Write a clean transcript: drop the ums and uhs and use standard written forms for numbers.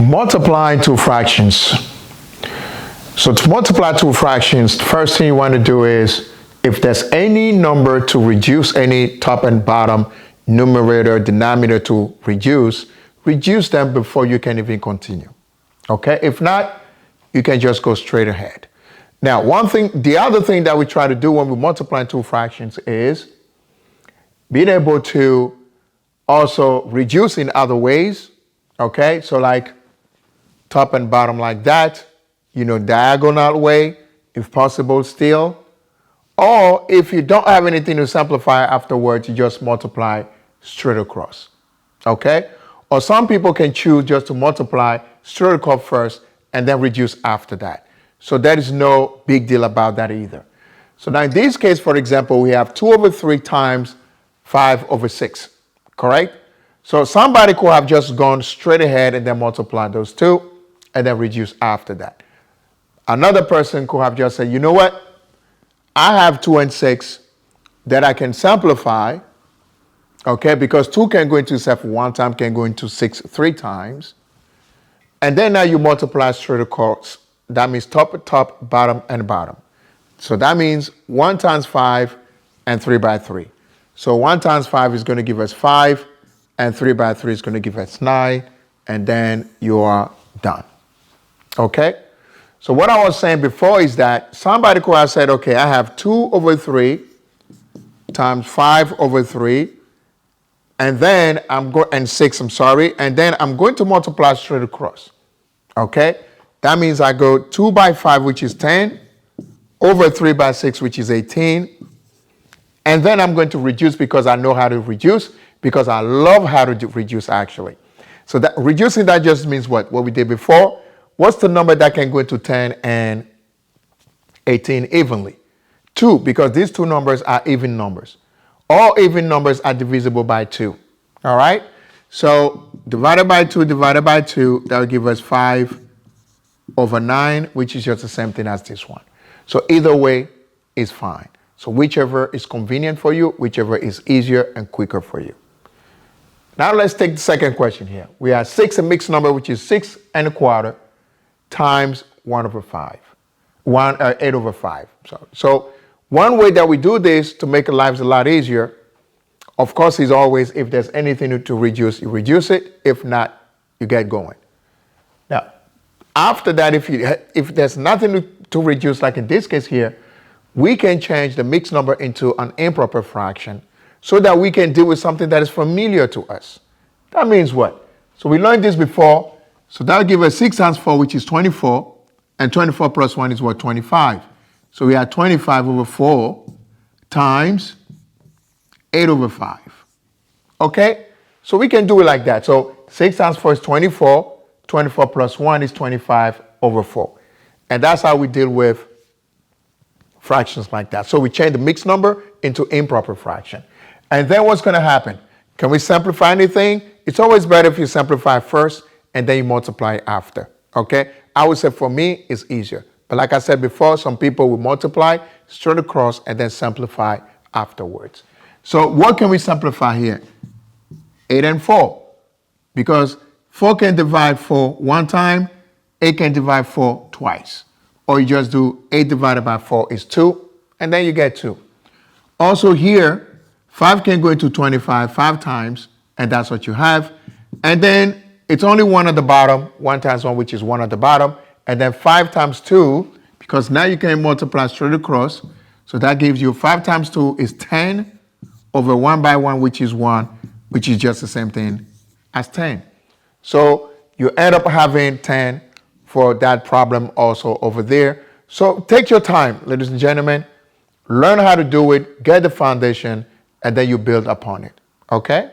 Multiplying two fractions. So to multiply two fractions, the first thing you want to do is, if there's any number to reduce, any top and bottom numerator, denominator to reduce them before you can even continue. Okay? If not, you can just go straight ahead. Now, the other thing that we try to do when we multiply two fractions is being able to also reduce in other ways. Okay? So like top and bottom like that, diagonal way, if possible still. Or if you don't have anything to simplify afterwards, you just multiply straight across. Okay? Or some people can choose just to multiply straight across first and then reduce after that. So there is no big deal about that either. So now in this case, for example, we have 2 over 3 times 5 over 6, correct? So somebody could have just gone straight ahead and then multiply those two and then reduce after that. Another person could have just said, you know what? I have 2 and 6 that I can simplify, okay, because 2 can go into 7 one time, can go into 6 3 times. And then now you multiply straight across. That means top, bottom, and bottom. So that means 1 times 5 and 3 by 3. So 1 times 5 is going to give us 5, and 3 by 3 is going to give us 9, and then you are done. Okay? So what I was saying before is that somebody could have said, okay, I have 2 over 3 times 5 over 3, and then and 6, and then I'm going to multiply straight across. Okay? That means I go 2 by 5, which is 10, over 3 by 6, which is 18, and then I'm going to reduce because I know how to reduce, because I love how to reduce actually. So that reducing, that just means what? What we did before. What's the number that can go into 10 and 18 evenly? 2, because these two numbers are even numbers. All even numbers are divisible by 2. All right? So divided by 2, that will give us 5 over 9, which is just the same thing as this one. So either way is fine. So whichever is convenient for you, whichever is easier and quicker for you. Now let's take the second question here. We have 6, a mixed number, which is 6 and a quarter, times 1 over 5. 8 over 5. So one way that we do this to make our lives a lot easier, of course, is always if there's anything to reduce, you reduce it. If not, you get going. Now, after that, if there's nothing to reduce, like in this case here, we can change the mixed number into an improper fraction so that we can deal with something that is familiar to us. That means what? So we learned this before. So that'll give us 6 times 4, which is 24. And 24 plus 1 is what? 25. So we have 25 over 4 times 8 over 5. Okay? So we can do it like that. So 6 times 4 is 24. 24 plus 1 is 25 over 4. And that's how we deal with fractions like that. So we change the mixed number into improper fraction. And then what's going to happen? Can we simplify anything? It's always better if you simplify first and then you multiply after. Okay? I would say for me, it's easier. But like I said before, some people will multiply straight across and then simplify afterwards. So what can we simplify here? 8 and 4. Because 4 can divide 4 one time, 8 can divide 4 twice. Or you just do 8 divided by 4 is 2, and then you get 2. Also here, 5 can go into 25 5 times, and that's what you have. And then it's only 1 at the bottom, 1 times 1, which is 1 at the bottom. And then 5 times 2, because now you can multiply straight across. So that gives you 5 times 2 is 10 over 1 by 1, which is 1, which is just the same thing as 10. So you end up having 10 for that problem also over there. So take your time, ladies and gentlemen. Learn how to do it, get the foundation, and then you build upon it. Okay?